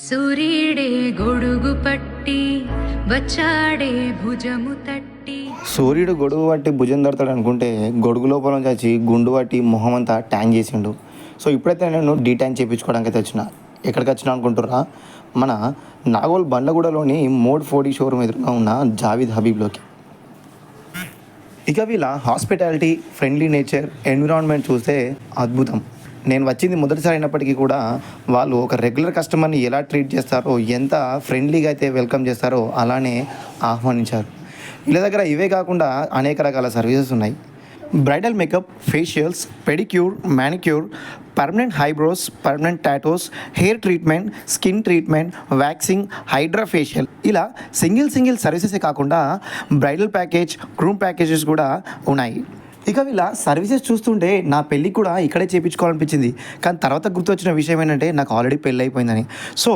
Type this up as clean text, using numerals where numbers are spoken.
సూర్యుడే గొడుగు పట్టి వచ్చాడే భుజము తట్టి. సూర్యుడు గొడుగు పట్టి భుజం దడతాడు అనుకుంటే గొడుగు లోపల నుంచి వచ్చి గుండు పట్టి మొహం అంతా ట్యాంగ్ చేసిండు. సో ఇప్పుడైతే నేను డీట్యాంగ్ చేయించుకోవడానికి అయితే వచ్చిన. ఎక్కడికి వచ్చినా అనుకుంటున్నా, మన నాగోల్ బండ్లగూడలోని మోడ్ 40 షోరూమ్ ఎదురుగా ఉన్న జావీద్ హబీబ్లోకి. ఇక వీళ్ళ హాస్పిటాలిటీ, ఫ్రెండ్లీ నేచర్, ఎన్విరాన్మెంట్ చూస్తే అద్భుతం. నేను వచ్చింది మొదటిసారి అయినప్పటికీ కూడా వాళ్ళు ఒక రెగ్యులర్ కస్టమర్ని ఎలా ట్రీట్ చేస్తారో, ఎంత ఫ్రెండ్లీగా అయితే వెల్కమ్ చేస్తారో అలానే ఆహ్వానించారు. వీళ్ళ దగ్గర ఇవే కాకుండా అనేక రకాల సర్వీసెస్ ఉన్నాయి. Bridal makeup, facials, pedicure, manicure, permanent eyebrows, permanent tattoos, hair treatment, skin treatment, waxing, hydra facial, ఇలా సింగిల్ సర్వీసెసే కాకుండా బ్రైడల్ ప్యాకేజ్, గ్రూమ్ ప్యాకేజెస్ కూడా ఉన్నాయి. ఇక వీళ్ళ సర్వీసెస్ చూస్తుంటే నా పెళ్ళి కూడా ఇక్కడే చేయించుకోవాలనిపించింది. కానీ తర్వాత గుర్తొచ్చిన విషయం ఏంటంటే నాకు ఆల్రెడీ పెళ్ళి అయిపోయిందని. సో